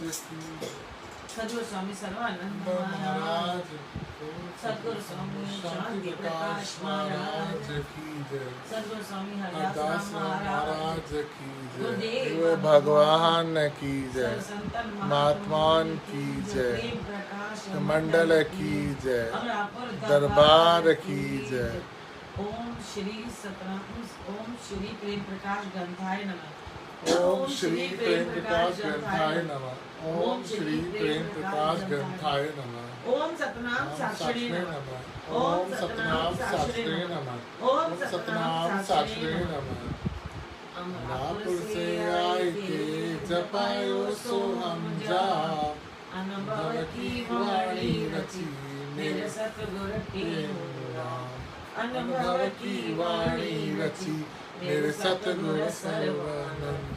की सदगुरु स्वामी सर्वानंद महाराज सदगुरु स्वामी शांति प्रकाश महाराज की जय। सदगुरु स्वामी हरदास हरदास महाराज की जय। गुरुदेव शिव भगवान की जय। संतन महात्मान की जय। प्रेम प्रकाश मंडल की जय। अमरापुर दरबार की जय। ओम श्री सतनाम ओम श्री प्रेम प्रकाश ग्रंथाय नमः। ओम श्री प्रेम प्रकाश ग्रंथाय नमः। ओम श्री प्रेम प्रकाश ग्रंथाय नमः। ओम सतनाम साक्षिणे नमः। ओम सतनाम साक्षिणे नमः। ओम सतनाम साक्षिणे नमः। अमरापुर से आए के जपायो सो हम जा, अनुभव की वाणी रची मेरे सतगुरु के अनुभव की वाणी रची मेरे सतगुरु सर्वानंद।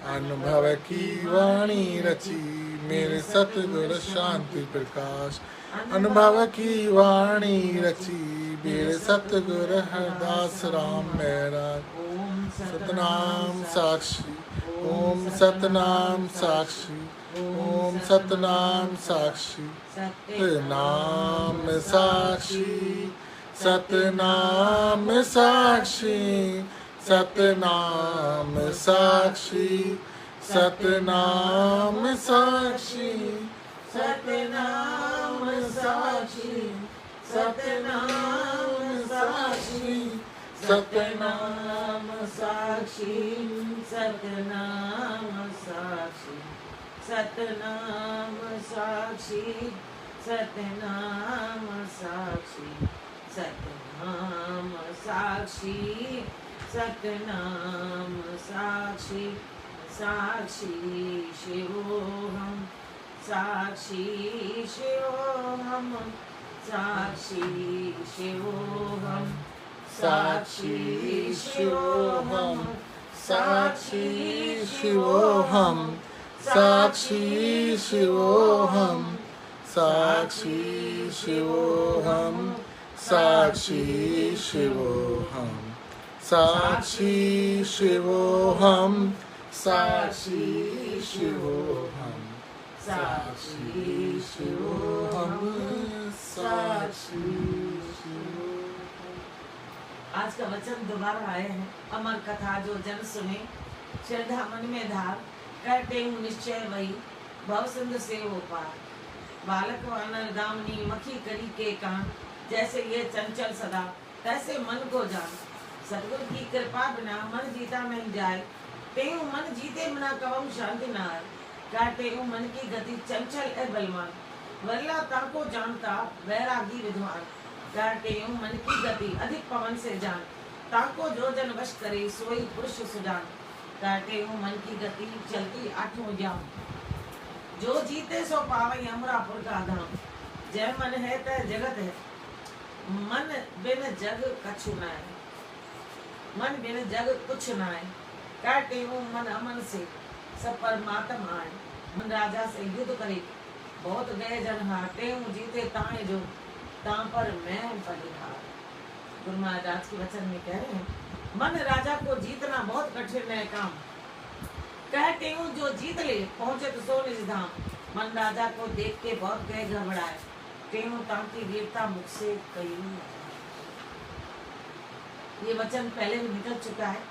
अनुभव की वाणी रची मेरे सतगुरु शांति प्रकाश। अनुभव की वाणी रची मेरे सतगुरु हरदास राम मेरा। सतनाम साक्षी ओम सतनाम साक्षी ओम सतनाम साक्षी सतनाम साक्षी सतनाम साक्षी सतनाम साक्षी सतनाम साक्षी सतनाम साक्षी सतनाम साक्षी सतनाम साक्षी सतनाम साक्षी सतनाम साक्षी सतनाम साक्षी सतनाम साक्षी सतनाम साक्षी साक्षी शिवोहम साक्षी शिवोहम साक्षी शिवोहम साक्षी शिवोहम साक्षी शिवोहम साक्षी शिवोहम साक्षी शिवोहम साक्षी शिवोहम साक्षी शिवोहम साक्षी शिवोहम साक्षी शिवोहम साक्षी शिवोहम। आज का वचन दोबारा आए हैं। अमर कथा जो जन सुने श्रद्धा मन में धार, करते हूँ निश्चय वही भव सिंध से हो पार। बालक वानर गामनी मखी करी के कान, जैसे ये चंचल सदा तैसे मन को जान। सतगुरु की कृपा बिना मन जीता नहीं जाए, तेहु मन जीते बिना कवम शांति न आए। कहते हूँ मन की गति चंचल है बलवान, वरला ताको जानता वैरागी विद्वान। कहते हूँ मन की गति अधिक पवन से जान, ताको जो जन वश करे सोई पुरुष सुजान। कहते हूँ मन की गति चलती आठों जाम, जो जीते सो पावे अमरापुर का धाम। जय मन है तय जगत है, मन बिन जग कछु न है, मन बिन जग कुछ न है। कहते हूँ मन अमन से सब परमात्मा आए। मन राजा से युद्ध करे बहुत गए जन हारते हूँ जीते ताए जो तां पर मैं बलिहार। गुरु महाराज के वचन में कह रहे हैं मन राजा को जीतना बहुत कठिन है काम। कहते हूँ जो जीत ले पहुंचे तो सो निज धाम। मन राजा को देख के बहुत गए घबराए, तेहु तांकी वीरता मुख से कही। ये वचन पहले भी निकल चुका है।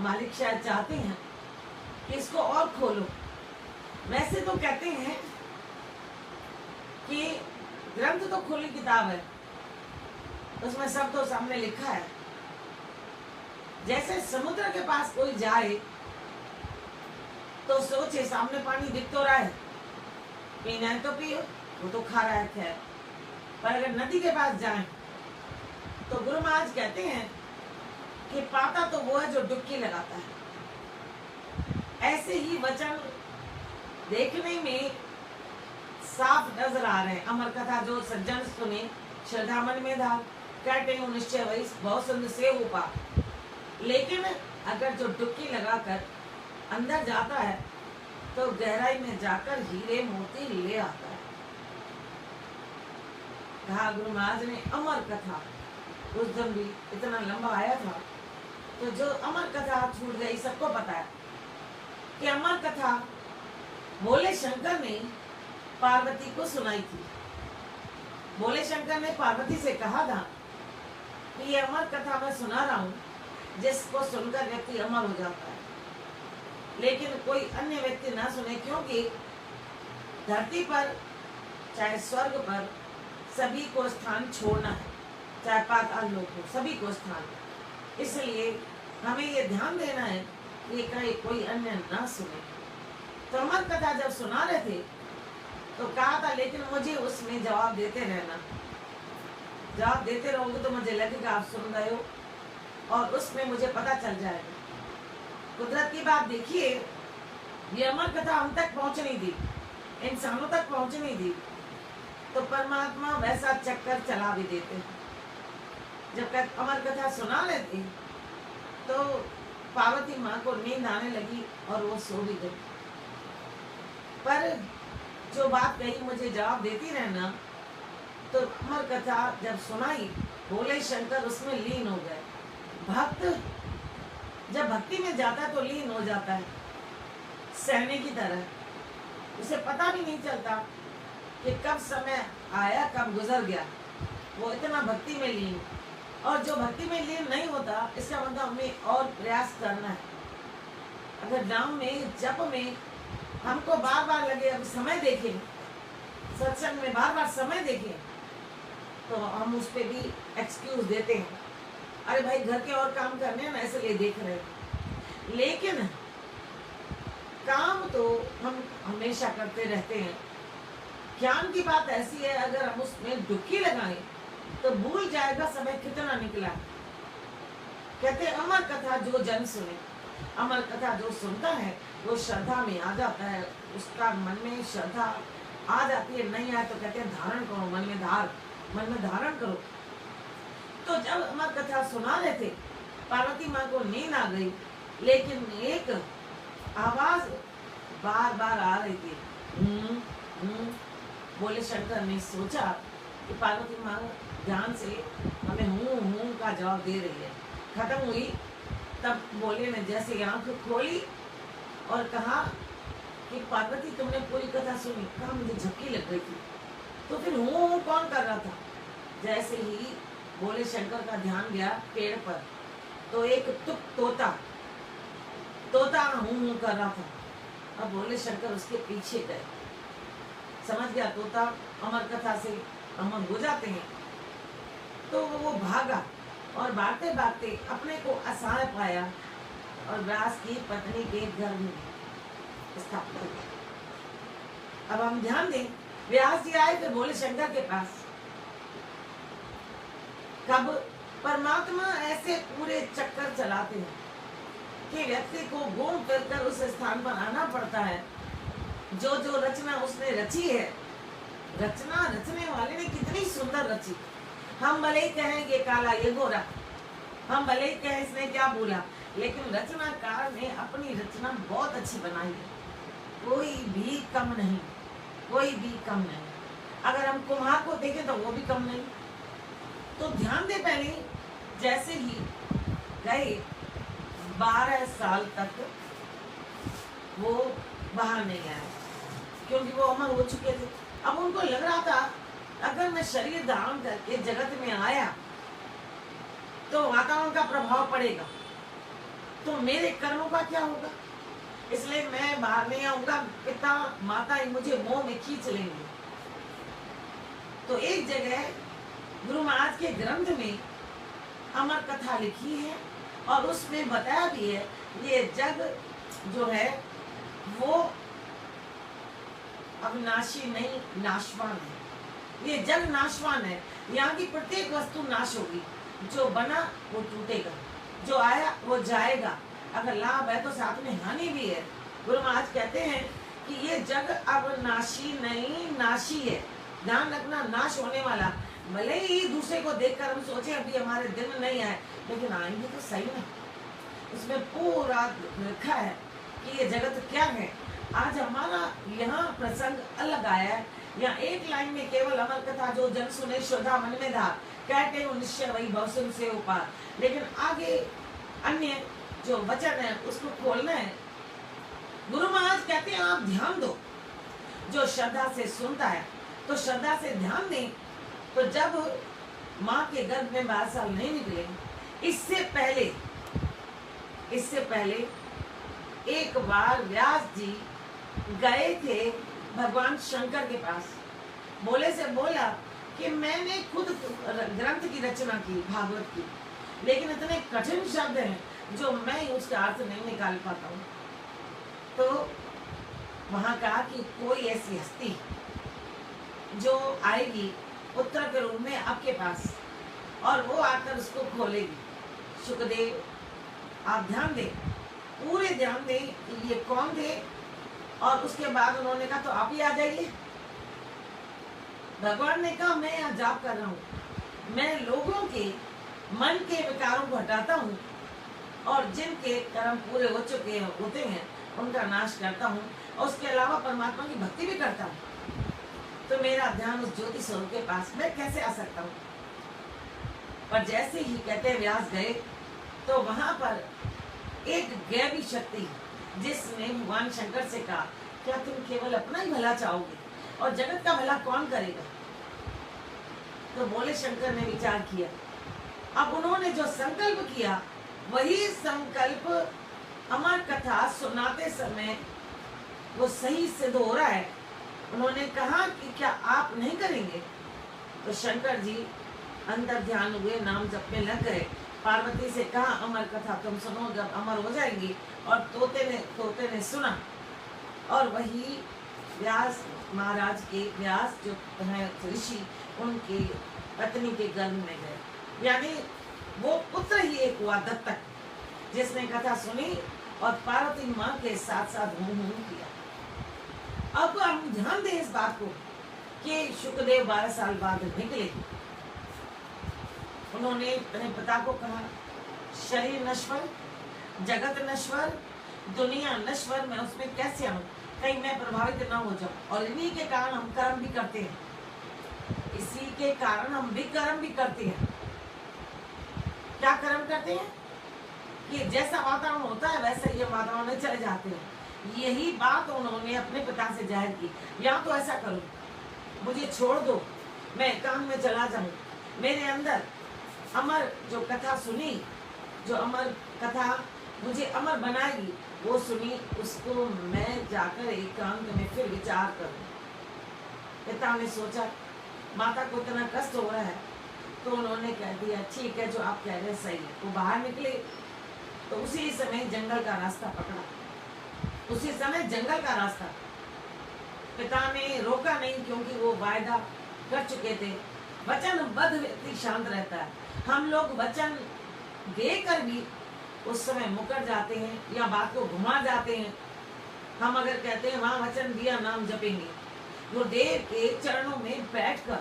मालिक शायद चाहते हैं कि इसको और खोलो। वैसे तो कहते हैं कि ग्रंथ तो खुली किताब है, उसमें सब तो सामने लिखा है। जैसे समुद्र के पास कोई जाए तो सोचे सामने पानी दिख तो रहा है, पीना है तो पियो, वो तो खा रहा है खैर। पर अगर नदी के पास जाए तो गुरु महाराज कहते हैं कि पाता तो वो है जो डुबकी लगाता है। ऐसे ही वचन देखने में साफ नजर आ रहे हैं। अमर कथा जो सज्जन सुने श्रद्धा मन में धार, कहते हैं निश्चय वही बहुत सुंदर से हो पा। लेकिन अगर जो डुबकी लगाकर अंदर जाता है तो गहराई में जाकर हीरे मोती ले आता है। कहा गुरु महाराज ने अमर कथा, उस दिन भी इतना लंबा आया था तो जो अमर कथा छूट गई सबको पता है। कि अमर कथा भोले शंकर ने पार्वती को सुनाई थी। भोले शंकर ने पार्वती से कहा था कि ये अमर कथा मैं सुना रहा हूँ, जिसको सुनकर व्यक्ति अमर हो जाता है, लेकिन कोई अन्य व्यक्ति ना सुने, क्योंकि धरती पर चाहे स्वर्ग पर सभी को स्थान छोड़ना है, चाहे पाताल लोक हो, सभी को स्थान। इसलिए हमें ये ध्यान देना है कि कोई अन्य ना सुने। तो अमर कथा जब सुना रहे थे तो कहा था, लेकिन मुझे उसमें जवाब देते रहना, जवाब देते रहोगे तो मुझे लगेगा आप सुन रहे हो और उसमें मुझे पता चल जाएगा। कुदरत की बात देखिए, ये अमर कथा हम तक पहुंच नहीं दी, इंसानों तक पहुंच नहीं दी, तो परमात्मा वैसा चक्कर चला भी देते हैं। जब अमर कथा सुना रहे थे तो पार्वती माँ को नींद आने लगी और वो सो भी गई। पर जो बात कही मुझे जवाब देती रहना, तो अमर कथा जब सुनाई भोले शंकर उसमें लीन हो गए। भक्त जब भक्ति में जाता है तो लीन हो जाता है, सहने की तरह। उसे पता भी नहीं चलता कि कब समय आया कब गुजर गया, वो इतना भक्ति में लीन। और जो भक्ति में लीन नहीं होता, इसका मतलब हमें और प्रयास करना है। अगर नाम में जप में हमको बार बार लगे अब समय देखें, सत्संग में बार बार समय देखें, तो हम उस पर भी एक्सक्यूज देते हैं, अरे भाई घर के और काम करने हैं ना, इसलिए देख रहे हैं। लेकिन काम तो हम हमेशा करते रहते हैं। ज्ञान की बात ऐसी है, अगर हम उसमें डुबकी लगाएं तो भूल जाएगा समय कितना निकला। कहते अमर कथा जो जन सुने, अमर कथा जो सुनता है वो श्रद्धा में आ जाता है, उसका मन में श्रद्धा आ जाती है। नहीं आए तो कहते हैं धारण करो, मन में धारण करो। तो जब अमर कथा सुना रहे थे, पार्वती माँ को नींद आ गई, लेकिन एक आवाज बार बार आ रही थी, बोले शंकर ने सोचा कि पार्वती माँ ध्यान से हमें हूँ का जवाब दे रही है। खत्म हुई, तब बोले ने जैसे आंख खोली और कहा कि पार्वती तुमने पूरी कथा सुनी? कहा मुझे झपकी लग गई थी। तो फिर हूँ कौन कर रहा था? जैसे ही बोले शंकर का ध्यान गया पेड़ पर, तो एक तोता हूँ कर रहा था। अब बोले शंकर उसके पीछे गए, समझ गया तोता अमर कथा से अमर हो जाते हैं। तो वो भागा और भागते भागते अपने को आसार पाया और व्यास की पत्नी के घर में स्थापित हो गया। अब हम ध्यान दें, व्यास जी आए थे भोले शंकर के पास। कब? परमात्मा ऐसे पूरे चक्कर चलाते हैं कि व्यक्ति को घूम फिर कर उस स्थान पर आना पड़ता है। जो जो रचना उसने रची है, रचना रचने वाले ने कितनी सुंदर रची। हम भले ही कहें ये काला ये गोरा, हम भले ही कहें इसने क्या बोला, लेकिन रचनाकार ने अपनी रचना बहुत अच्छी बनाई है। कोई भी कम नहीं, कोई भी कम नहीं। अगर हम कुम्हार को देखें तो वो भी कम नहीं। तो ध्यान दे, पहले जैसे ही गए 12 साल तक वो बाहर नहीं आए, क्योंकि वो अमर हो चुके थे। अब उनको लग रहा था अगर मैं शरीर धारण करके जगत में आया तो वातावरण का प्रभाव पड़ेगा, तो मेरे कर्मों का क्या होगा, इसलिए मैं बाहर नहीं आऊंगा। पिता माता ही मुझे मोह में खींच लेंगे। तो एक जगह गुरु महाराज के ग्रंथ में अमर कथा लिखी है और उसमें बताया भी है ये जग जो है वो अविनाशी नहीं, नाशवान है। ये जग नाशवान है, यहाँ की प्रत्येक वस्तु नाश होगी। जो बना वो टूटेगा, जो आया वो जाएगा। अगर लाभ है तो साथ में हानि भी है। गुरु महाराज कहते हैं कि ये जग अब नाशी नहीं, नाशी है। ध्यान रखना, नाश होने वाला। भले ही दूसरे को देखकर हम सोचे अभी हमारे दिन नहीं आए, लेकिन आएंगे तो सही ना। उसमें पूरा लिखा है कि ये जगत क्या है। आज हमारा यहाँ प्रसंग अलग आया है। यहाँ एक लाइन में केवल अमर कथा जो जन सुने श्रद्धा मन में धार, कहते हैं निश्चय वही भवसुन से उपार। लेकिन आगे अन्य जो वचन है उसको खोलना है। कहते हैं आप ध्यान दो, जो श्रद्धा से सुनता है तो श्रद्धा से ध्यान दें। तो जब माँ के गर्भ में 12 साल नहीं निकले, इससे पहले एक बार व्यास जी गए थे भगवान शंकर के पास। बोले से बोला कि मैंने खुद ग्रंथ की रचना की, भागवत की, लेकिन इतने कठिन शब्द हैं जो मैं उसका अर्थ नहीं निकाल पाता हूँ। तो वहां कहा कि कोई ऐसी हस्ती जो आएगी उत्तर के रूप में आपके पास और वो आकर उसको खोलेगी। सुखदेव आप ध्यान दें, पूरे ध्यान दें कि ये कौन थे। और उसके बाद उन्होंने कहा तो आप ही आ जाइए। भगवान ने कहा मैं यहाँ जाप कर रहा हूँ, मैं लोगों के मन के विकारों को हटाता हूँ और जिनके कर्म पूरे हो चुके होते हैं उनका नाश करता हूँ, और उसके अलावा परमात्मा की भक्ति भी करता हूँ। तो मेरा ध्यान उस ज्योति स्वरूप के पास मैं कैसे आ सकता हूँ। पर जैसे ही कहते व्यास गए तो वहां पर एक गैबी शक्ति जिसने भगवान शंकर से कहा क्या तुम केवल अपना ही भला चाहोगे और जगत का भला कौन करेगा। तो बोले शंकर ने विचार किया। अब उन्होंने जो संकल्प किया वही संकल्प अमर कथा सुनाते समय वो सही सिद्ध हो रहा है। उन्होंने कहा कि क्या आप नहीं करेंगे। तो शंकर जी अंदर ध्यान हुए, नाम जप में लग गए। पार्वती से कहा अमर कथा तुम सुनो, जब अमर हो जाएंगी। और तोते ने सुना और वही व्यास महाराज के व्यास जो है ऋषि उनके पत्नी के गर्भ में गए। यानी वो पुत्र ही एक हुआ दत्तक, जिसने कथा सुनी और पार्वती माँ के साथ साथ हूं किया। अब हम ध्यान दें इस बात को कि शुक्रदेव 12 साल बाद निकले। उन्होंने अपने पिता को कहा शरीर नश्वर, जगत नश्वर, दुनिया नश्वर, मैं उसमें कैसे आऊं, कहीं मैं प्रभावित ना हो जाऊं। और इन्हीं के कारण हम कर्म भी करते हैं, इसी के कारण हम भी कर्म भी करते हैं। क्या कर्म करते हैं कि जैसा वातावरण होता है वैसा ये वातावरण में चले जाते हैं। यही बात उन्होंने अपने पिता से जाहिर की, या तो ऐसा करो मुझे छोड़ दो, मैं एकांत में चला जाऊं, मेरे अंदर अमर जो कथा सुनी, जो अमर कथा मुझे अमर बनाएगी वो सुनी, उसको मैं जाकर एकांत में फिर विचार करूं। पिता ने सोचा माता को इतना कष्ट हो रहा है, तो उन्होंने कह दिया ठीक है जो आप कह रहे हैं सही है। वो बाहर निकले तो उसी समय जंगल का रास्ता पकड़ा, उसी समय जंगल का रास्ता। पिता ने रोका नहीं क्योंकि वो वायदा कर चुके थे। वचनबद्ध व्यक्ति शांत रहता है। हम लोग वचन देकर भी उस समय मुकर जाते हैं या बात को घुमा जाते हैं। हम अगर कहते हैं वहां वचन दिया नाम जपेंगे, गुरुदेव के चरणों में बैठकर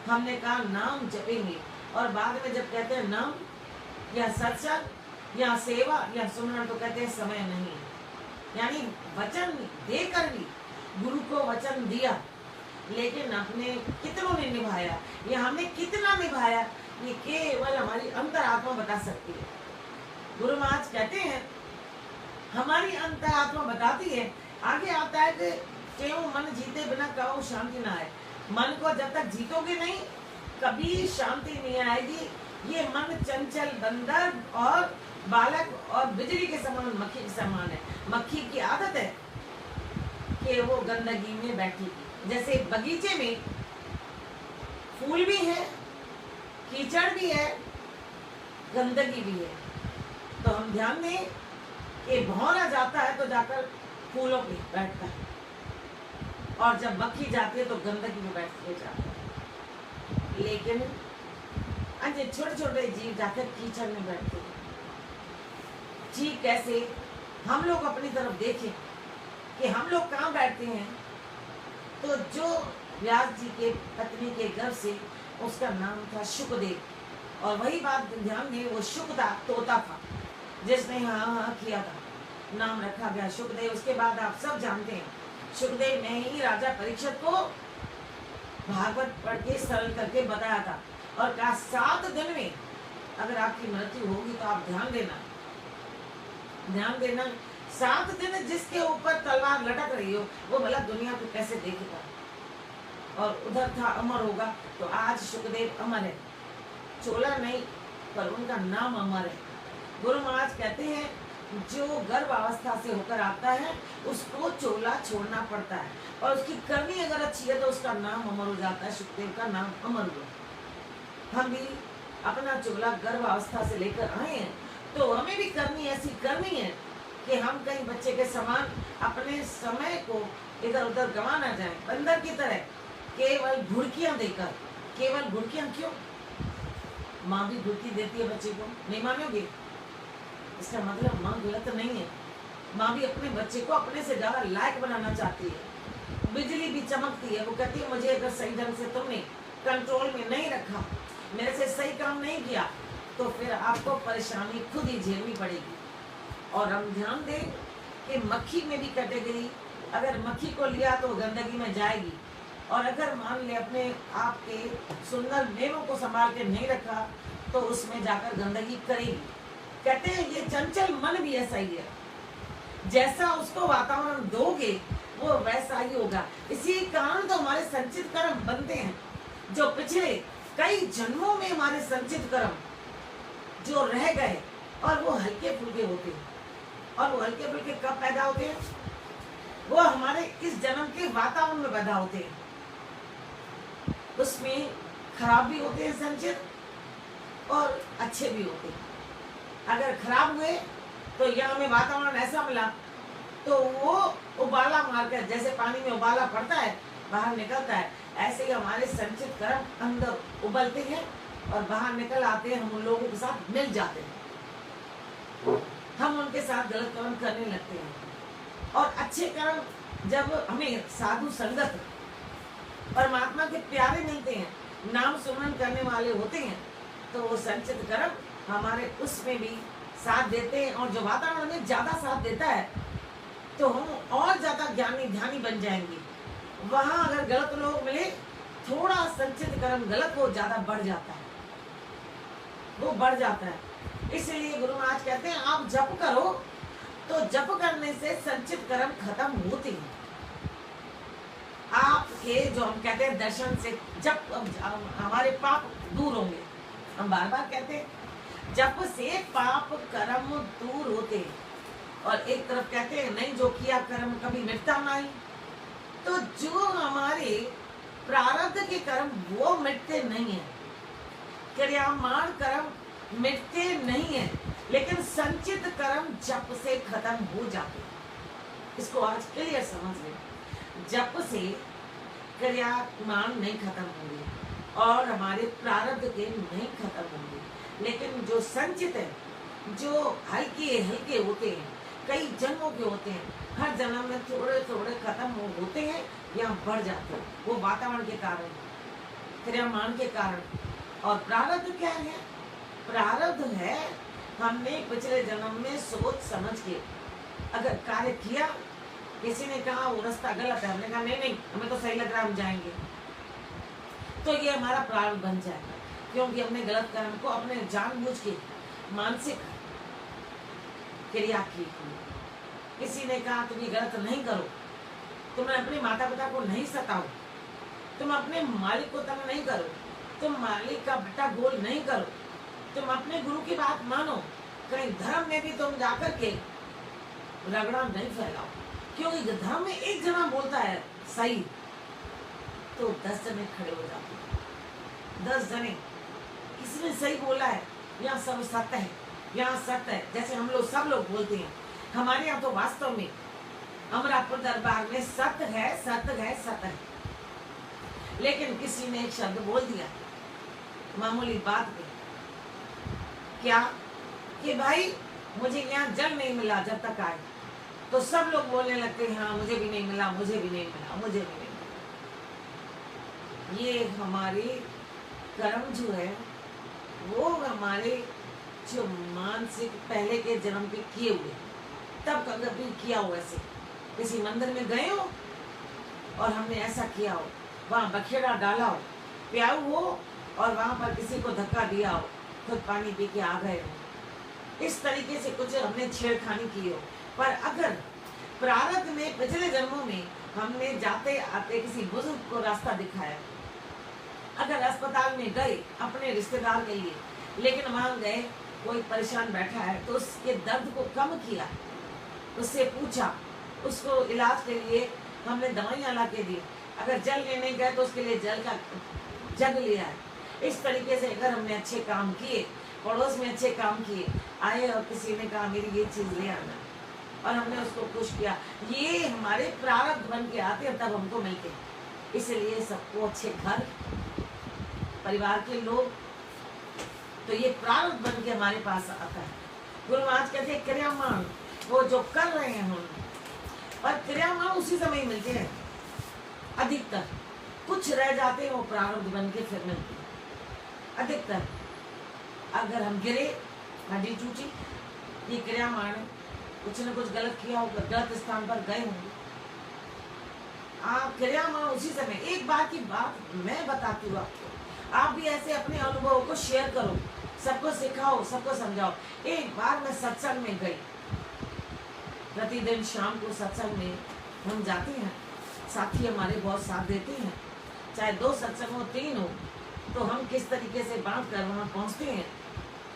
हमने कहा नाम जपेंगे, और बाद में जब कहते हैं नाम या सत्संग या सेवा या सुमरन तो कहते हैं समय नहीं है। यानी वचन देकर भी गुरु को वचन दिया, लेकिन अपने कितनों ने निभाया या हमने कितना निभाया ये केवल हमारी अंतरात्मा बता सकती है। गुरु महाराज कहते हैं हमारी अंतरात्मा बताती है। आगे आता है कि क्यों मन जीते बिना कहो शांति ना आए। मन को जब तक जीतोगे नहीं कभी शांति नहीं आएगी। ये मन चंचल बंदर और बालक और बिजली के समान, मक्खी के समान है। मक्खी की आदत है कि वो गंदगी में बैठेगी। जैसे बगीचे में फूल भी है, कीचड़ भी है, गंदगी भी है, तो हम ध्यान दें कि भौरा जाता है तो जाकर फूलों पे बैठता है, और जब मक्खी जाती है तो गंदगी में बैठ के जाता है। लेकिन अन्य छोटे छोटे जीव जाकर कीचड़ में बैठते हैं। ठीक कैसे हम लोग अपनी तरफ देखें कि हम लोग कहाँ बैठते हैं, तो जो व्यास जी के पत्नी के गर्भ से उसका नाम था शुकदेव, और वही बात ध्यान दें वो शुक था, तोता था जिसने हाँ किया था, नाम रखा गया शुकदेव। उसके बाद आप सब जानते हैं शुकदेव ने ही राजा परीक्षित को भागवत पढ़ के सरल करके बताया था और कहा 7 दिन में अगर आपकी मृत्यु होगी तो आप ध्यान देना 7 दिन जिसके ऊपर तलवार लटक रही हो वो भला दुनिया को कैसे देखेगा। और उधर था अमर होगा, तो आज सुखदेव अमर है, चोला नहीं पर उनका नाम अमर है। गुरु महाराज कहते हैं जो गर्भावस्था से होकर आता है उसको चोला छोड़ना पड़ता है, और उसकी करनी अगर अच्छी है तो उसका नाम अमर हो जाता है। सुखदेव का नाम अमर हुआ। हम भी अपना चोला गर्भावस्था से लेकर आए हैं, तो हमें भी करनी ऐसी करनी है कि हम कहीं बच्चे के समान अपने समय को इधर उधर गंवा ना जाए। बंदर की तरह केवल घुड़कियां देकर, केवल घुड़कियां क्यों? माँ भी घुड़की देती है बच्चे को, नहीं मानोगे? इसका मतलब माँ गलत नहीं है। माँ भी अपने बच्चे को अपने से ज्यादा लायक बनाना चाहती है। बिजली भी चमकती है, वो कहती है मुझे अगर सही ढंग से तुमने कंट्रोल में नहीं रखा, मेरे से सही काम नहीं किया, तो फिर आपको परेशानी खुद ही झेलनी पड़ेगी। और हम ध्यान दें कि मक्खी में भी कैटेगरी, अगर मक्खी को लिया तो गंदगी में जाएगी, और अगर मान ले अपने आप के सुंदर मेवों को संभाल के नहीं रखा तो उसमें जाकर गंदगी करेगी। कहते हैं ये चंचल मन भी ऐसा ही है, जैसा उसको वातावरण दोगे वो वैसा ही होगा। इसी कारण तो हमारे संचित कर्म बनते हैं, जो पिछले कई जन्मों में हमारे संचित कर्म जो रह गए, और वो हल्के फुल्के होते हैं। और वो हल्के फुल्के कब पैदा होते हैं? वो हमारे इस जन्म के वातावरण में पैदा होते हैं। उसमें खराब भी होते हैं संचित, और अच्छे भी होते हैं। अगर खराब हुए तो यहाँ में वातावरण ऐसा मिला तो वो उबाला मारकर, जैसे पानी में उबाला पड़ता है बाहर निकलता है, ऐसे ही हमारे संचित कर्म अंदर उबलते हैं और बाहर निकल आते हैं। हम उन लोगों के साथ मिल जाते हैं, हम उनके साथ गलत कर्म करने लगते हैं। और अच्छे कर्म जब हमें साधु संगत परमात्मा के प्यारे मिलते हैं, नाम सुमरन करने वाले होते हैं, तो वो संचित कर्म हमारे उसमें भी साथ देते हैं। और जो वातावरण में ज्यादा साथ देता है तो हम और ज्यादा ज्ञानी ध्यानी बन जाएंगे। वहां अगर गलत लोग मिले, थोड़ा संचित कर्म गलत हो ज्यादा बढ़ जाता है, वो बढ़ जाता है। इसलिए गुरु महाराज कहते हैं आप जप करो, तो जप करने से संचित कर्म खत्म होते हैं। आपके जो हम कहते हैं दर्शन से जब हमारे पाप दूर होंगे, हम बार बार कहते हैं जप से पाप कर्म दूर होते हैं। और एक तरफ कहते हैं नहीं जो किया कर्म कभी मिटता नहीं, तो जो हमारे प्रारब्ध के कर्म वो मिटते नहीं है, क्रियामान कर्म मिटते नहीं है, लेकिन संचित कर्म जप से खत्म हो जाते हैं। इसको आज क्लियर समझ लें, जप से क्रियामान नहीं खत्म होंगे और हमारे प्रारब्ध के नहीं खत्म होंगे, लेकिन जो संचित है, जो हल्के हल्के होते हैं, कई जन्मों के होते हैं, हर जन्म में थोड़े थोड़े खत्म होते हैं या बढ़ जाते हैं। वो वातावरण के कारण, क्रियामान के कारण। और प्रारब्ध क्या है? प्रारब्ध है हमने पिछले जन्म में सोच समझ के अगर कार्य किया, किसी ने कहा वो रास्ता गलत है, हमने कहा नहीं नहीं हमें तो सही लग रहा है हम जाएंगे, तो ये हमारा प्रारब्ध बन जाएगा, क्योंकि हमने गलत कर्म को अपने जानबूझ के मानसिक क्रिया की। किसी ने कहा तुम ये गलत नहीं करो, तुम अपने माता पिता को नहीं सताओ, तुम अपने मालिक को तंग नहीं करो, तुम मालिक का बेटा गोल नहीं करो, तुम अपने गुरु की बात मानो, कहीं धर्म में भी तुम जाकर के रगड़ा नहीं फैलाओ, क्योंकि धर्म में एक जना बोलता है सही तो 10 जने खड़े हो जाते हैं। 10 जने किसी ने सही बोला है, यहाँ सब सत्य है, यहाँ सत्य है, जैसे हम लोग सब लोग बोलते हैं। हमारे यहाँ तो वास्तव में अमरापुर दरबार में सत्य है, सत्य है, सत्य है, लेकिन किसी ने एक शब्द बोल दिया मामूली बात पे, क्या कि भाई मुझे यहाँ जल नहीं मिला जब तक आए, तो सब लोग बोलने लगते हैं हाँ मुझे भी नहीं मिला, मुझे भी नहीं मिला, मुझे भी नहीं मिला। ये हमारे कर्म जो है वो हमारे जो मानसिक पहले के जन्म पे किए हुए, तब कभी किया हो, ऐसे किसी मंदिर में गए हो और हमने ऐसा किया हो, वहाँ बखेड़ा डाला हो, प्याऊ हो और वहाँ पर किसी को धक्का दिया हो, खुद पानी पी के आ गए हो, इस तरीके से कुछ हमने छेड़खानी की हो, पर अगर प्रारब्ध में पिछले जन्मों में हमने जाते आते किसी बुजुर्ग को रास्ता दिखाया, अगर अस्पताल में गए अपने रिश्तेदार के लिए, लेकिन वहां गए कोई परेशान बैठा है तो उसके दर्द को कम किया, उससे पूछा, उसको इलाज के लिए हमने दवाइयां ला के दी, अगर जल लेने गए तो उसके लिए जल का जग लिया है। इस तरीके से अगर हमने अच्छे काम किए, पड़ोस में अच्छे काम किए, आए और किसी ने कहा मेरी ये चीज ले आना और हमने उसको खुश किया, ये हमारे प्रारब्ध बन के आते हैं, तब हमको मिलते हैं। इसलिए सबको अच्छे घर, परिवार के लोग, तो ये प्रारब्ध बन के हमारे पास आता है। गुरु महाराज कहते हैं क्रियामान, वो जो कर रहे हैं हम, पर क्रियामान उसी समय ही मिलते हैं अधिकतर, कुछ रह जाते हैं वो प्रारब्ध बन के फिर मिलते हैं अधिकतर। अगर हम गिरे, हड्डी टूटी, ये क्रियामान है, कुछ न कुछ गलत किया होगा, गलत स्थान पर गए होंगे, आप क्रियामान उसी समय। एक बार की बात मैं बताती हूँ आपको, आप भी ऐसे अपने अनुभव को शेयर करो, सबको सिखाओ, सबको समझाओ। एक बार मैं सत्संग में गई, प्रतिदिन शाम को सत्संग में हम जाते हैं, साथी हमारे बहुत साथ देते हैं, चाहे 2 सत्संग हो 3 हो, तो हम किस तरीके से बांट कर वहाँ पहुँचते हैं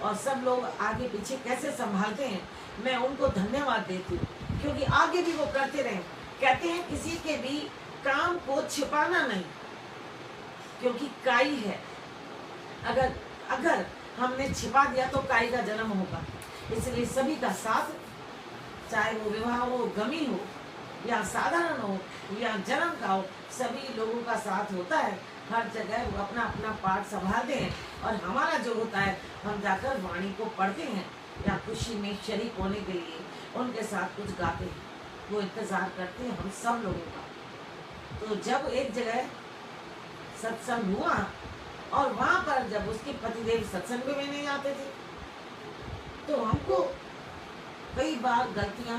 और सब लोग आगे पीछे कैसे संभालते हैं, मैं उनको धन्यवाद देती हूँ, क्योंकि आगे भी वो करते रहे। कहते हैं किसी के भी काम को छिपाना नहीं, क्योंकि काई है, अगर हमने छिपा दिया तो काई का जन्म होगा। इसलिए सभी का साथ, चाहे वो विवाह हो, गमी हो, या साधारण हो, या जन्म का हो, सभी लोगों का साथ होता है। हर जगह वो अपना अपना पाठ संभालते हैं और हमारा जो होता है, हम जाकर वाणी को पढ़ते हैं या खुशी में शरीक होने के लिए उनके साथ कुछ गाते हैं, वो इंतजार करते हैं हम सब लोगों का। तो जब एक जगह सत्संग हुआ और वहां पर जब उसके पतिदेव सत्संग में नहीं आते थे, तो हमको कई बार गलतियां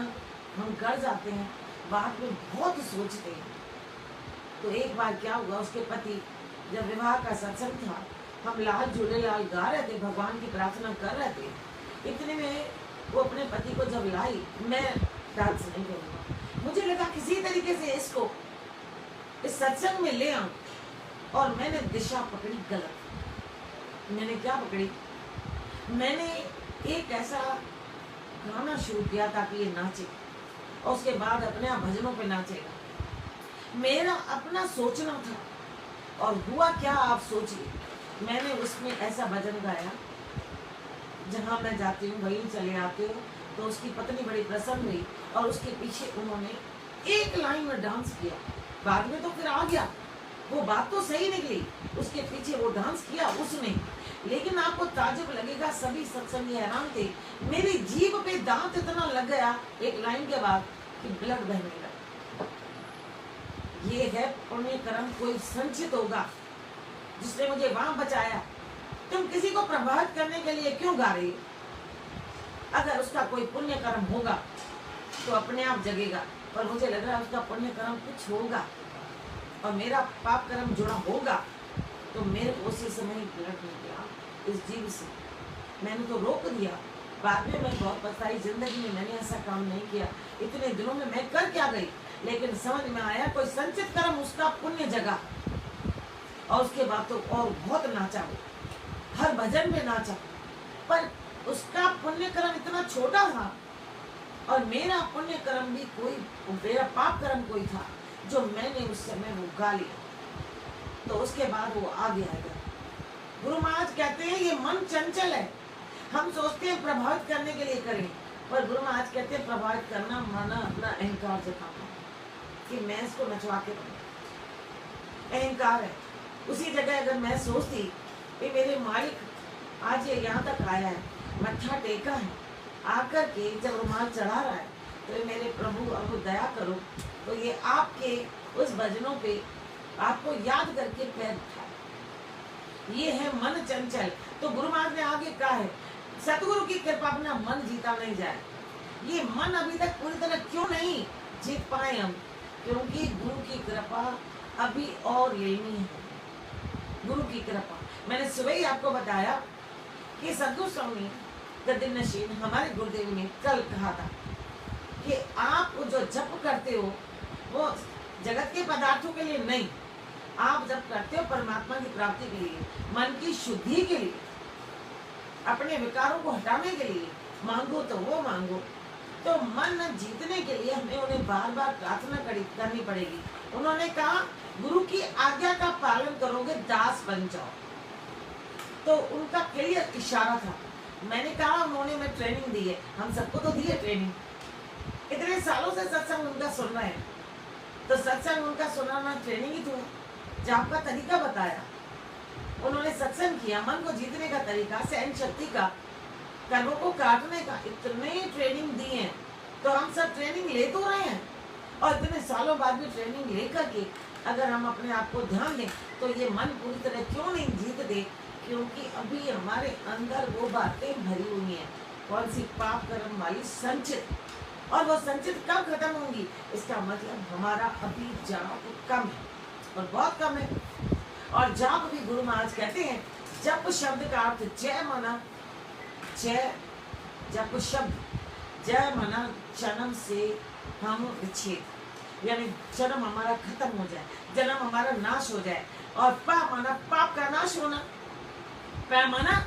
हम कर जाते हैं, बाद में बहुत सोचते हैं। तो एक बार क्या हुआ, उसके पति जब विवाह का सत्संग था, हम लाल झूलेलाल गा रहे थे, भगवान की प्रार्थना कर रहे थे, इतने में वो अपने पति को जब लाई, मैं डांस नहीं करूँगा, मुझे लगा किसी तरीके से इसको इस सत्संग में ले आऊं, और मैंने दिशा पकड़ी गलत। मैंने क्या पकड़ी, मैंने एक ऐसा गाना शुरू किया ताकि ये नाचे, और उसके बाद अपने आप भजनों पे नाचेगा। मेरा अपना सोचना था, और हुआ क्या आप सोचिए, मैंने उसमें ऐसा भजन गाया, जहाँ मैं जाती हूँ वहीं चले आते हो, तो उसकी पत्नी बड़ी प्रसन्न हुई और उसके पीछे उन्होंने एक लाइन में डांस किया। बाद में तो फिर आ गया, वो बात तो सही निकली, उसके पीछे वो डांस किया उसने, लेकिन आपको ताजुब लगेगा, सभी सत्संगी हैरान थे, मेरी जीभ पे दांत इतना लग गया एक लाइन के बाद कि ब्लड बहने लगा। ये है पुण्य कर्म, कोई संचित होगा जिसने मुझे वहां बचाया। तुम किसी को प्रभावित करने के लिए क्यों गा रही हो? अगर उसका कोई पुण्य कर्म होगा तो अपने आप जगेगा, पर मुझे लग रहा है उसका पुण्य कर्म कुछ होगा और मेरा पाप कर्म जुड़ा होगा, तो मेरे को उसी समय ही ब्लड मिल गया इस जीव से। मैंने तो रोक दिया, बाद में मैं बहुत पछताई, जिंदगी में मैंने ऐसा काम नहीं किया, इतने दिनों में मैं कर क्या गई, लेकिन समझ में आया कोई संचित कर्म उसका पुण्य जगा। और उसके बाद तो और बहुत नाचा, वो हर भजन में नाचा, पर उसका पुण्य कर्म इतना छोटा था और मेरा पुण्य कर्म भी कोई, मेरा पाप कर्म कोई था जो मैंने उस समय वो गा लिया। तो उसके बाद वो आगे आएगा। गुरु महाराज कहते हैं ये मन चंचल है, हम सोचते हैं प्रभावित करने के लिए करें, पर गुरु महाराज कहते हैं प्रभावित करना माना अपना अहंकार जताना कि मैं इसको नचवा के रहूं। अहंकार है। उसी जगह अगर मैं सोचती कि मेरे मालिक आज ये यहाँ तक आया है, मत्था टेका है, आकर के जब रुमाल चढ़ा रहा है, तो मेरे प्रभु अब दया करो, तो ये आपके उस भजनों पे आपको याद करके पैर उठाए। ये है मन चंचल। तो गुरु महाराज ने आगे कहा है, सतगुरु की कृपा अपना मन जीता नहीं जाए। ये मन अभी तक पूरी तरह क्यों नहीं जीत पाए हम, क्योंकि गुरु की कृपा अभी और लेनी है। गुरु की कृपा, मैंने सुबह ही आपको बताया कि सदगुरु स्वामी गद्दी नशीन हमारे गुरुदेव ने कल कहा था कि आप जो जप करते हो वो जगत के पदार्थों के लिए नहीं, आप जब करते हो परमात्मा की प्राप्ति के लिए, मन की शुद्धि के लिए, अपने विकारों को हटाने के लिए। मांगो तो वो मांगो। तो मन जीतने के लिए हमें उन्हें बार बार प्रार्थना करनी पड़ेगी। उन्होंने कहा गुरु की आज्ञा का पालन करोगे दास बन जाओ। तो उनका क्लियर इशारा था। मैंने कहा उन्होंने मैं ट्रेनिंग दी है, हम सबको तो दी है ट्रेनिंग, इतने सालों से सत्संग उनका सुन रहे हैं, तो सत्संग उनका सुनाना ट्रेनिंग ही तो है। जाप का तरीका बताया उन्होंने, सत्संग किया, मन को जीतने का तरीका, सहन शक्ति का, कर्मों को काटने का, इतने ट्रेनिंग दी है। तो हम सब ट्रेनिंग ले तो रहे हैं, और इतने सालों बाद भी ट्रेनिंग लेकर के अगर हम अपने आप को ध्यान दें तो ये मन पूरी तरह क्यों नहीं जीतते? क्योंकि अभी हमारे अंदर वो बातें भरी हुई हैं, कौन सी पाप कर्म वाली संचित, और वो संचित कब खत्म होंगी? इसका मतलब हमारा अभी जाप कम है, और बहुत कम है। और जाप भी गुरु महाराज कहते हैं, जप शब्द का अर्थ जय मना, जय जप शब्द, जय मना जन्म से हम विच्छेद, यानी जन्म हमारा खत्म हो जाए, जन्म हमारा नाश हो जाए। और पा माना पाप का नाश होना, पा माना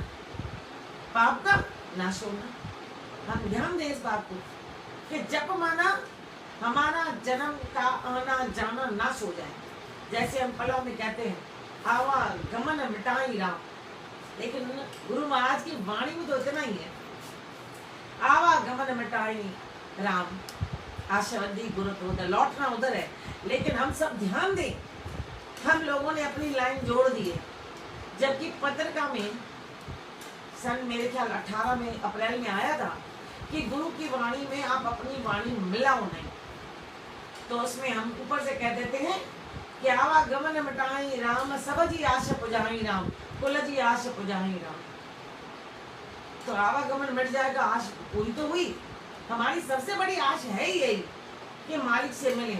पाप का नाश होना। हम ध्यान दें इस बात को कि जप माना हमारा जन्म का आना जाना नाश हो जाए। जैसे हम पलाव में कहते हैं आवा गमन मिटाई राम, लेकिन गुरु महाराज की वाणी में तो इतना ही है, आवा गमन मिटाई राम, आशावदी गुरु तो उधर लौटना उधर है। लेकिन हम सब ध्यान दें, हम लोगों ने अपनी लाइन जोड़ दी है, जबकि पत्रिका में सन मेरे ख्याल 18 में अप्रैल में आया था कि गुरु की वाणी में आप अपनी वाणी मिलाओ नहीं। तो उसमें हम ऊपर से कह देते हैं कि आवागमन मिटाई राम, सब जी आश पुजाई राम, कुल जी आश पुजाई राम। तो आवागमन मिट जाएगा, आश पूरी तो हुई। हमारी सबसे बड़ी आश है ही यही कि मालिक से मिले,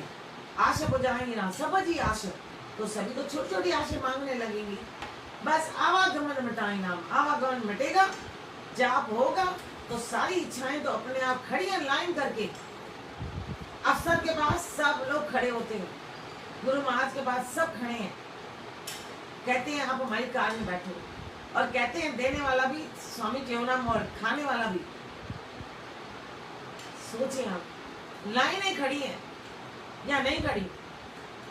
आश पुजाई राम, सब जी आश। तो सभी तो छोटी छोटी आशें मांगने लगेंगी। बस आवागमन मिटाई नाम, आवागमन मिटेगा, जाप होगा तो सारी इच्छाएं तो अपने आप खड़ी हैं लाइन करके। अफसर के पास सब लोग खड़े होते हैं, गुरु महाराज के पास सब खड़े हैं, कहते हैं आप हमारी कार में बैठो, और कहते हैं देने वाला भी स्वामी केवनाम और खाने वाला भी। सोचिए आप, लाइनें खड़ी हैं या नहीं खड़ी,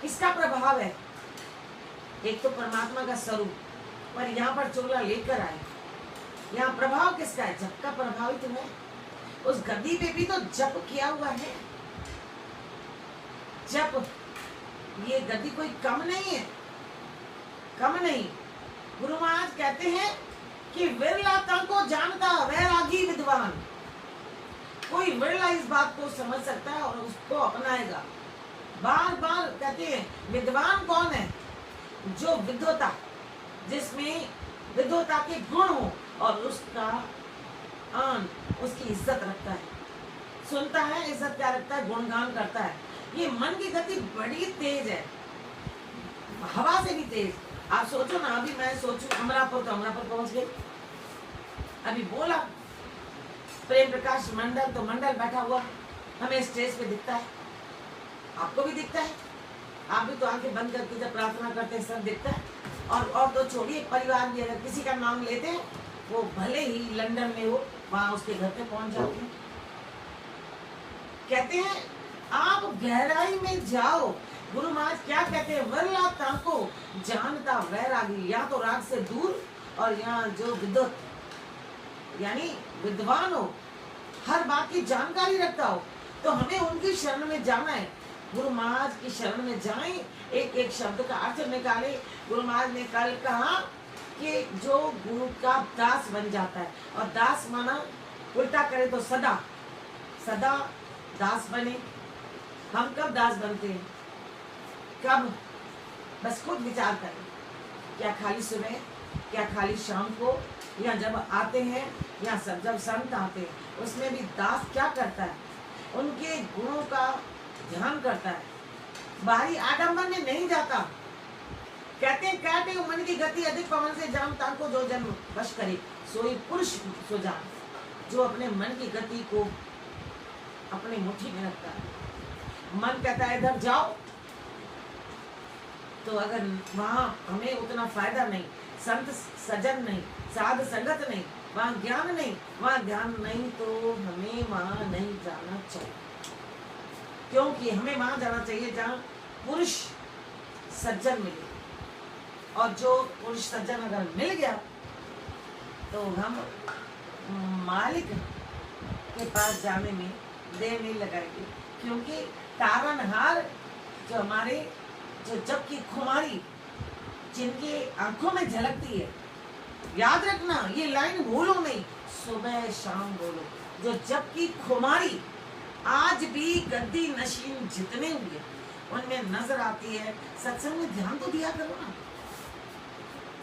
किसका प्रभाव है? एक तो परमात्मा का स्वरूप, पर यहाँ पर चोला लेकर आए, यहाँ प्रभाव किसका है? जप का प्रभाव ही तो है। उस गद्दी पे भी तो जप किया हुआ है। जप, ये गद्दी कोई कम नहीं है, कम नहीं। गुरु महाराज कहते हैं कि विरला तन को जानता वैरागी विद्वान। कोई विरला इस बात को समझ सकता है और उसको अपनाएगा। बार बार कहते हैं विद्वान कौन है? जो विद्वता, जिसमें विद्वता के गुण हो और उसका आन, उसकी इज्जत रखता है, सुनता है, इज्जत क्या रखता है? गुणगान करता है। ये मन की गति बड़ी तेज है, हवा से भी तेज। आप सोचो ना, अभी मैं सोचूं अमरापुर, तो अमरापुर पहुंच गई। अभी बोला प्रेम प्रकाश मंडल, तो मंडल बैठा हुआ हमें स्टेज पे दिखता है, आपको भी दिखता है। आप भी तो आंखें बंद करके जब प्रार्थना करते हैं सब दिखता है। और तो छोड़िए, परिवार भी अगर किसी का नाम लेते हैं, वो भले ही लंदन में हो, वहां उसके घर पे पहुंच जाते हैं। कहते हैं आप गहराई में जाओ। गुरु महाराज क्या कहते हैं? वरला ताको जानता वैरागी, या तो राग से दूर, और यहाँ जो विद्वत यानी विद्वान हो, हर बात की जानकारी रखता हो, तो हमें उनकी शरण में जाना है। गुरु महाराज की शरण में जाएं, एक एक शब्द का अर्थ निकाले। गुरु महाराज ने कल कहा कि जो गुरु का दास बन जाता है, और दास माना उल्टा करे तो सदा सदा दास बने। हम कब दास बनते हैं? कब? बस खुद विचार करें। क्या खाली सुबह, क्या खाली शाम को, या जब आते हैं, या सब जब संत आते हैं, उसमें भी दास क्या करता है? उनके गुणों का ध्यान करता है, बाहरी आडंबर में नहीं जाता। कहते हैं कहते मन की गति अधिक पवन से जान, ताको जो जन्म वश करे सोई पुरुष सो जान। जो अपने मन की गति को अपनी मुट्ठी में रखता है। मन कहता है इधर जाओ, तो अगर वहाँ हमें उतना फायदा नहीं, संत सजन नहीं, साध संगत नहीं, वहाँ ज्ञान नहीं, वहाँ ध्यान नहीं, तो हमें वहाँ नहीं जाना चाहिए। क्योंकि हमें वहाँ जाना चाहिए जहाँ पुरुष सज्जन मिले, और जो पुरुष सज्जन अगर मिल गया तो हम मालिक के पास जाने में देर नहीं लगाएंगे। क्योंकि तारनहार जो हमारे जो जब की खुमारी जिनकी आंखों में झलकती है, याद रखना ये लाइन भूलो नहीं, सुबह शाम बोलो, जो जब की खुमारी आज भी गद्दी नशीन जितने हुए उनमें नजर आती है। सत्संग में ध्यान तो दिया करो ना,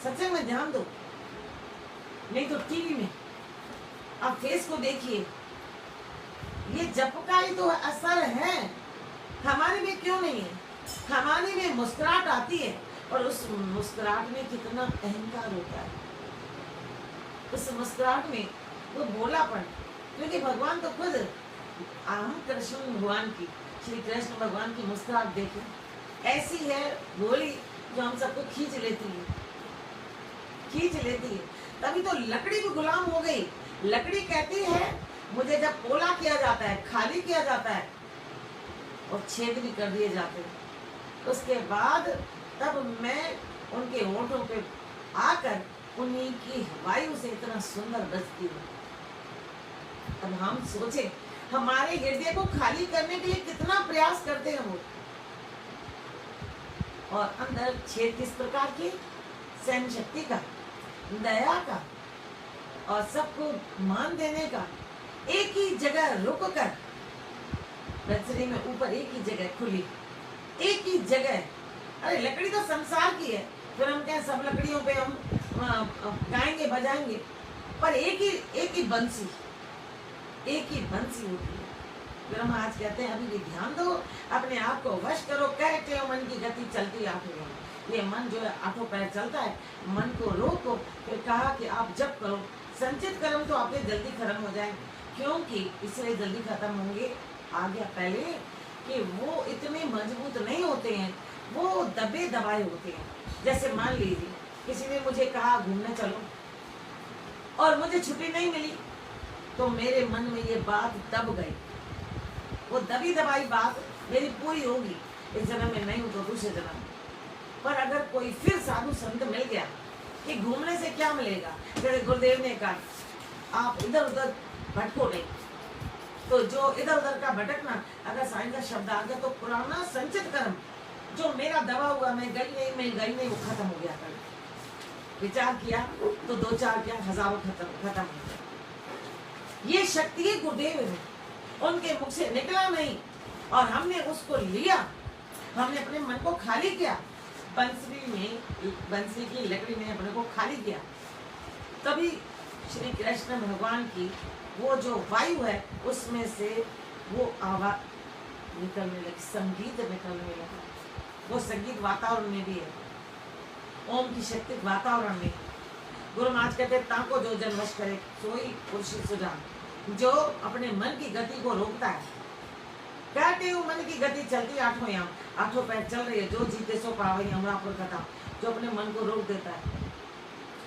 सत्संग में ध्यान दो, नहीं तो टीवी में आप फेस को देखिए, ये जप का ही तो असर है। हमारे में क्यों नहीं है? हमारे में मुस्कुराहट आती है, और उस मुस्कुराहट में कितना अहंकार होता है, उस मुस्कुराहट में वो भोलापन। क्योंकि भगवान तो खुद, हम कृष्ण भगवान की, श्री कृष्ण भगवान की मुस्कुराहट देखें, ऐसी है भोली जो हम सबको खींच लेती है, खींच लेती है। तभी तो लकड़ी भी गुलाम हो गई। लकड़ी कहती है मुझे जब पोला किया जाता है, खाली किया जाता है और छेद भी कर दिए जाते हैं, उसके बाद तब मैं उनके होठों पे आकर उन्हीं की वायु से इतना सुंदर बजती हूँ। अब हम सोचे हमारे हृदय को खाली करने के लिए कितना प्रयास करते हैं वो, और अंदर छेद किस प्रकार की? सहन शक्ति का, दया का, और सबको मान देने का। एक ही जगह रुक कर, नर्सरी में ऊपर एक ही जगह खुली, एक ही जगह। अरे लकड़ी तो संसार की है, फिर हम क्या सब लकड़ियों पे हम गाएंगे बजाएंगे, पर एक ही बंसी, एक ही बंसी होती है। फिर हम आज कहते हैं अभी भी ध्यान दो, अपने आप को वश करो, कहते हो मन की गति चलती आठों। ये मन जो है आठों पैर चलता है, मन को रोको। फिर कहा कि आप जब करो, संचित कर्म तो आपके जल्दी खत्म हो जाए। क्योंकि इसलिए जल्दी खत्म होंगे, आ गया पहले कि वो इतने मजबूत नहीं होते हैं, वो दबे दबाए होते हैं। जैसे मान लीजिए किसी ने मुझे कहा घूमने चलो, और मुझे छुट्टी नहीं मिली, तो मेरे मन में ये बात दब गई। वो दबी दबाई बात मेरी पूरी होगी, इस जन्म में नहीं हो तो दूसरे जन्म। पर अगर कोई फिर साधु संत मिल गया कि घूमने से क्या मिलेगा, जैसे गुरुदेव ने कहा आप इधर उधर भटको नहीं, तो जो इधर उधर का भटकना, अगर साईं का शब्द आ गया तो पुराना संचित कर्म जो मेरा दबा हुआ, मैं गई नहीं, वो खत्म हो गया। कर विचार किया तो 2-4 क्या, हजारों खत्म हो गया। ये शक्ति है गुरुदेव में, उनके मुख से निकला नहीं, और हमने उसको लिया, हमने अपने मन को खाली किया। बंसी की लकड़ी में अपने को खाली किया, तभी श्री कृष्ण भगवान की वो जो वायु है उसमें से वो आवाज निकलने लगी, संगीत निकलने लगा। वो संगीत वातावरण में भी है, ओम की शक्ति वातावरण में। गुरु महाराज कहते ताको जो जन वश करे सोई पुरुष सुजान, जो अपने मन की गति को रोकता है। कहते हो मन की गति चलती आठों याम, आठों पैर चल रही है, जो जीते सो पावे अमरापुर कथा, जो अपने मन को रोक देता है।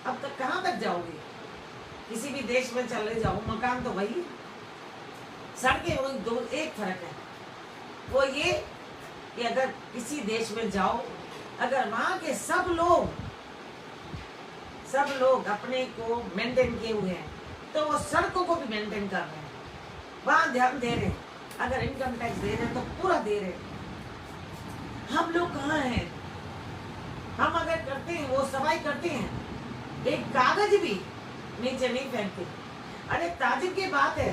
अब तक कहाँ तक जाओगे? किसी भी देश में चले जाओ, मकान तो वही, सड़कें वही, दो एक फर्क है। वो ये कि अगर किसी देश में जाओ, अगर वहां के सब लोग अपने को मेंटेन किए हुए हैं, तो वो सड़कों को भी मेंटेन कर रहे हैं, वहां ध्यान दे रहे हैं। अगर इनकम टैक्स दे रहे हैं तो पूरा दे रहे हैं। हम लोग कहाँ हैं? हम अगर करते हैं, वो सफाई करते हैं, एक कागज भी नीचे नहीं फेंकते। अरे ताजुब की बात है,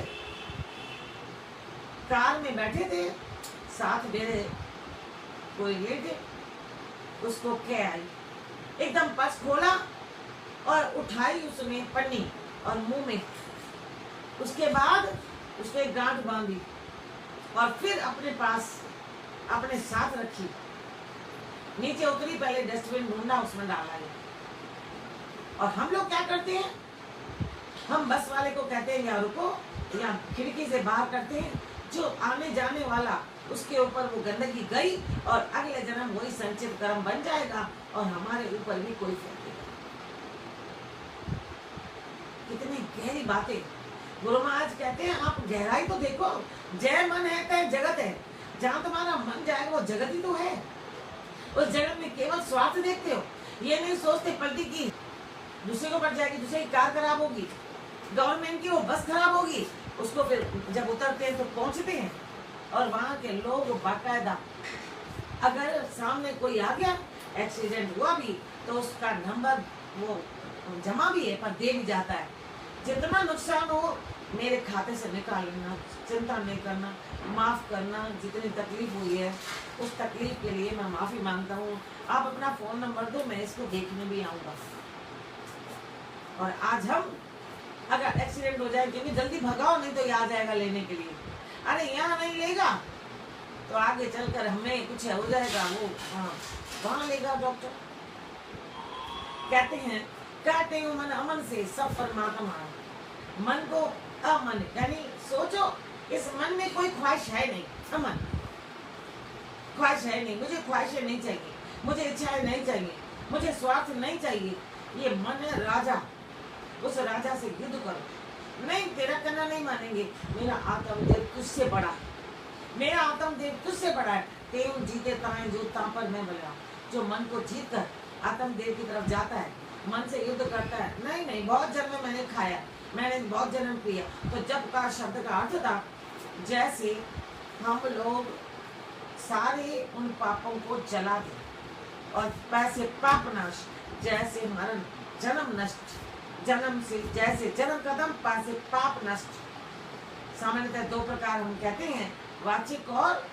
कार में बैठे थे, साथ मेरे कोई लेटे, उसको क्या आई, एकदम पर्स खोला और उठाई उसने पन्नी और मुंह में, उसके बाद उसको एक गांठ बांधी और फिर अपने पास अपने साथ रखी। नीचे उतरी, पहले डस्टबिन ढूंढा, उसमें डाला है। और हम लोग क्या करते हैं, हम बस वाले को कहते हैं या रुको, या खिड़की से बाहर करते हैं, जो आने जाने वाला उसके ऊपर वो गंदगी गई और अगले जन्म वही संचित कर्म बन जाएगा और हमारे ऊपर भी कोई फर्क नहीं। कितनी गहरी बातें गुरु महाराज कहते हैं। आप गहराई तो देखो, जय मन है तय जगत है। जहाँ तुम्हारा मन जाएगा वो जगत ही तो है। उस जगत में केवल स्वार्थ देखते हो, ये नहीं सोचते पलटी की दूसरे को पड़ जाएगी, दूसरे की कार खराब होगी, गवर्नमेंट की वो बस खराब होगी, उसको फिर जब उतरते हैं तो पहुंचते हैं और वहां के लोग बाकायदा, अगर सामने कोई आ गया एक्सीडेंट हुआ भी तो उसका नंबर वो जमा भी है पर दे भी जाता है। जितना नुकसान हो मेरे खाते से निकाल लेना, चिंता नहीं करना, माफ करना। जितनी तकलीफ हुई है उस तकलीफ के लिए मैं माफी मांगता हूँ। आप अपना फोन नंबर दो, मैं इसको देखने भी आऊंगा। और आज हम अगर एक्सीडेंट हो जाए, क्योंकि जल्दी भगाओ नहीं तो ये आ जाएगा लेने के लिए। अरे यहाँ नहीं लेगा तो आगे चलकर हमें कुछ हो जाएगा, वो वहां लेगा डॉक्टर। कहते हैं कहते हो मन अमन से सब परमात्मा। मन को अमन यानी सोचो इस मन में कोई ख्वाहिश है नहीं, अमन ख्वाहिश है नहीं, मुझे ख्वाहिशें नहीं चाहिए, मुझे इच्छाएं नहीं चाहिए, मुझे स्वार्थ नहीं चाहिए। ये मन है राजा, उस राजा से युद्ध करो। नहीं तेरा करना नहीं मानेंगे, मेरा आत्मदेव तुझसे बड़ा है, मेरा आत्मदेव तुझसे बड़ा है। तेम जीते ताए जो ता पर मैं बला। जो मन को जीत कर आत्मदेव की तरफ जाता है, मन से युद्ध करता है, नहीं नहीं बहुत जन्म मैंने खाया, मैंने बहुत जन्म पिया। तो जब का शब्द का अर्थ था जैसे हम लोग सारे उन पापों को जला दें और पैसे पाप नाश, जैसे मरण जन्म नष्ट, जन्म से जैसे जन्म कदम पैसे पाप नष्ट। सामान्यतः दो प्रकार हम कहते हैं, वाचिक और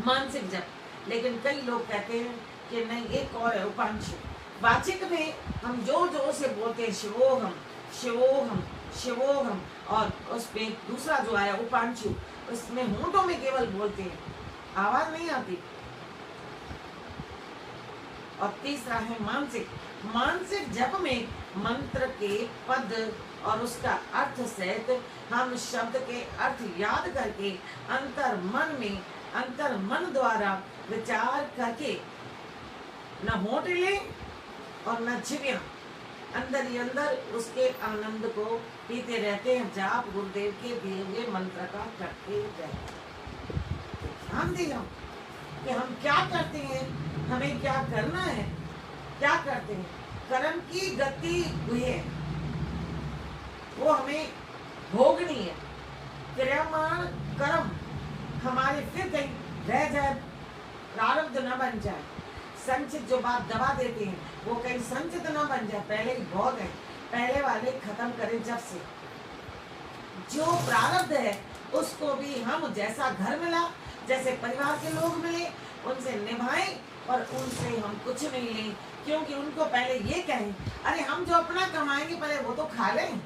मानसिक जप, लेकिन कई लोग कहते हैं कि नहीं एक और है उपांशु। वाचिक में हम जोर जोर से बोलते हैं शिवोहम शिवोहम शिवोहम, और उस पे दूसरा जो आया उपांशु, उसमें होंठों में केवल बोलते हैं, आवाज नहीं आती। और तीसरा है मानसिक। मानसिक जप में मंत्र के पद और उसका अर्थ सहित हम शब्द के अर्थ याद करके अंतर मन द्वारा विचार करके न होठ ले और न छिपिया, अंदर ही अंदर उसके आनंद को पीते रहते हैं। जाप गुरुदेव के दिए हुए मंत्र का करते रहते। ध्यान दें हम कि हम क्या करते हैं, हमें क्या करना है, क्या करते हैं। कर्म की गति हुई है, वो हमें भोगनी है। क्रियामान कर्म हमारे फिर कहीं रह जाए, प्रारब्ध न बन जाए। संचित जो बात दबा देते हैं वो कहीं संचित न बन जाए, पहले ही बहुत है, पहले वाले खत्म करें। जब से जो प्रारब्ध है उसको भी हम जैसा घर मिला, जैसे परिवार के लोग मिले, उनसे निभाएं और उनसे हम कुछ नहीं लें। क्योंकि उनको पहले ये कहें, अरे हम जो अपना कमाएंगे पहले वो तो खा लें।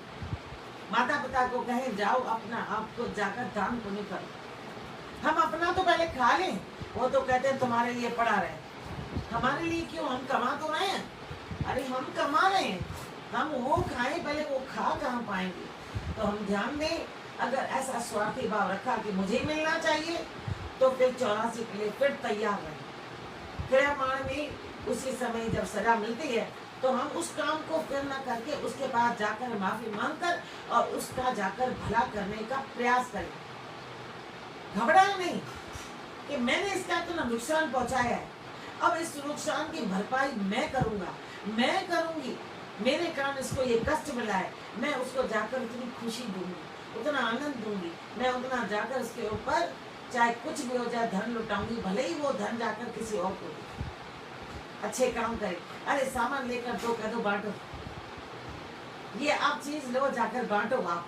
माता पिता को कहें जाओ अपना आपको जाकर दान पुण्य करो, हम अपना तो पहले खा लें। वो तो कहते हैं तुम्हारे लिए पड़ा रहे, हमारे लिए क्यों, हम कमा तो रहे हैं। अरे हम कमा रहे हैं, हम वो खाएं पहले, वो खा कहाँ पाएंगे। तो हम ध्यान दें, अगर ऐसा स्वार्थी भाव रखा कि मुझे मिलना चाहिए तो फिर 84 के लिए फिर तैयार रहे। क्रियामान में उसी समय जब सजा मिलती है तो हम उस काम को फिर न करके उसके बाद जाकर माफी मांगकर और उसका जाकर भला करने का प्रयास करें। घबराए नहीं कि मैंने इसका इतना नुकसान पहुंचाया है, अब इस नुकसान की भरपाई मैं करूंगा, मैं करूंगी, मेरे कारण इसको ये कष्ट मिला है, मैं उसको जाकर इतनी खुशी दूंगी, उतना आनंद दूंगी, मैं उतना जाकर उसके ऊपर चाहे कुछ भी हो जाए धन लुटाऊंगी, भले ही वो धन जाकर किसी और को अच्छे काम करे। अरे सामान लेकर दो, कह दो बांटो, ये आप चीज लो जाकर बांटो। आप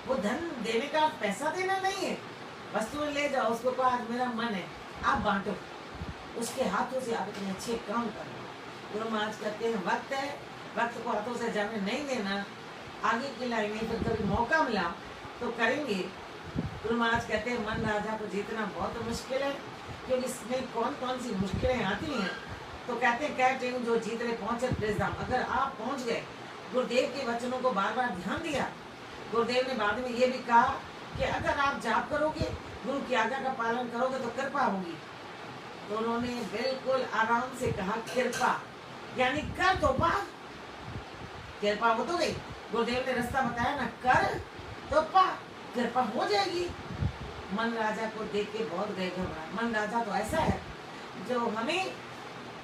वो धन देने का पैसा देना नहीं है, वस्तुएं ले जाओ, उसको कहो आज मेरा मन है आप बांटो, उसके हाथों से आप इतने अच्छे काम करो। गुरु महाराज कहते हैं वक्त है, वक्त को हाथों से जाने नहीं देना, आगे की लाइन में फिर कभी मौका मिला तो करेंगे। गुरु महाराज कहते हैं मन राजा को जीतना बहुत मुश्किल है, क्योंकि इसमें कौन कौन सी मुश्किलें आती हैं। तो कहते हैं जो जीत रहे पहुंचे प्रेसधाम। अगर आप पहुंच गए, गुरुदेव के वचनों को बार बार ध्यान दिया, गुरुदेव ने बाद में ये भी कहा कि अगर आप जाप करोगे, गुरु की आज्ञा का पालन करोगे तो कृपा होगी। तो उन्होंने बिल्कुल आराम से कहा कृपा, यानी कर तो पा, कृपा हो तो गई। गुरुदेव ने रास्ता बताया ना, कर तो पा, कृपा हो जाएगी। मन राजा को देख के बहुत गए घबरा। मन राजा तो ऐसा है जो हमें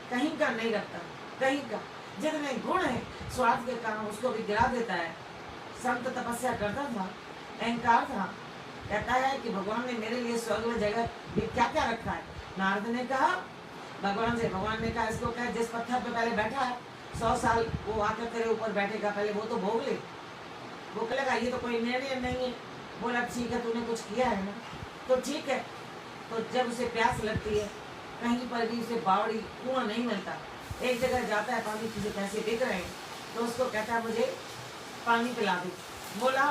कहीं का नहीं रखता, कहीं का। जितने गुण है स्वार्थ के कारण उसको भी गिरा देता है। संत तपस्या करता था, अहंकार था, कहता है कि भगवान ने मेरे लिए स्वर्ग में जगह भी क्या क्या रखा है। नारद ने कहा भगवान से, भगवान ने कहा इसको कह जिस पत्थर पे पहले बैठा है 100 साल वो आकर तेरे ऊपर बैठेगा, पहले वो तो भोग ले। वो कहेगा ये तो कोई निर्णय नहीं है। बोला ठीक है, तूने कुछ किया है ना, तो ठीक है। तो जब उसे प्यास लगती है, कहीं पर भी उसे बावड़ी कुआं नहीं मिलता, एक जगह जाता है, पानी की पैसे बिक रहे हैं, तो उसको कहता है मुझे पानी पिला दे। बोला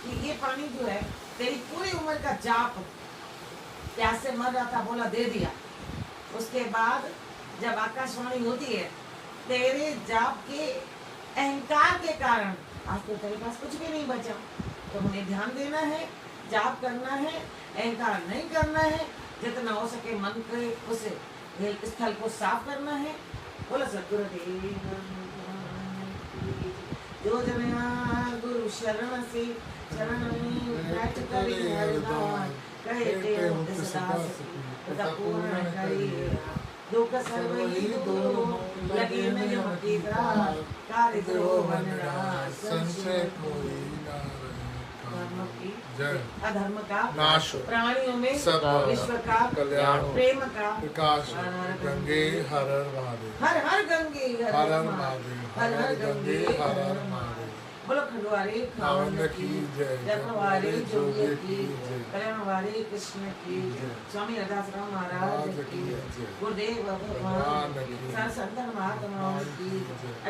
कि ये पानी जो है तेरी पूरी उम्र का जाप, प्यास से मर रहा था, बोला दे दिया। उसके बाद जब आकाशवाणी होती है, तेरे जाप के अहंकार के कारण आज तो तेरे पास कुछ भी नहीं बचा। तो हमें ध्यान देना है, जाप करना है, अहंकार नहीं करना है, जितना हो सके मन के उस स्थल को साफ करना है। बोला सतगुरुदेव जो जना गुरु शरण से शरण बैठ कर हरदान कहते हो सदा सदा पूर्ण करिए दुख सर्व ही दूर लगे में जो कार्य द्रोह बनराज संशय कोई ना धर्म की जय अधर्म का नाश प्राणियों में सब विश्व का कल्याण प्रेम का विकास गंगे हर हर महादेव हर हर गंगे हर हर महादेव हर हर गंगे हर हर महादेव बोलो खंडवारे खावंद की जय जगवारे जोगी की जय कल्याणवारे कृष्ण की जय स्वामी रदासराम महाराज की जय गुरुदेव भगवान की संतन महात्मा की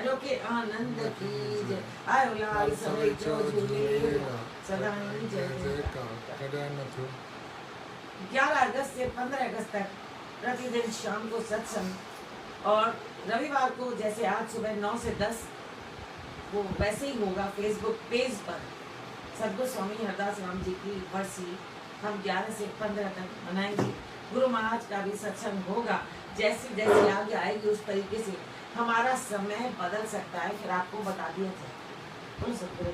अजोके आनंद की जय आयो लाल समय जो झूले सदा ही जय जय का कल्याण थो 11 अगस्त से 15 अगस्त तक प्रतिदिन शाम को सत्संग, और रविवार को जैसे आज सुबह 9 से 10 वो वैसे ही होगा फेसबुक पेज पर। सदगुरु स्वामी हरदास राम जी की बरसी हम 11 से 15 तक मनाएंगे। गुरु महाराज का भी सत्संग होगा। जैसे जैसे आगे आएगी उस तरीके से हमारा समय बदल सकता है, फिर आपको बता दिया जाए। बोलो सतगुरु।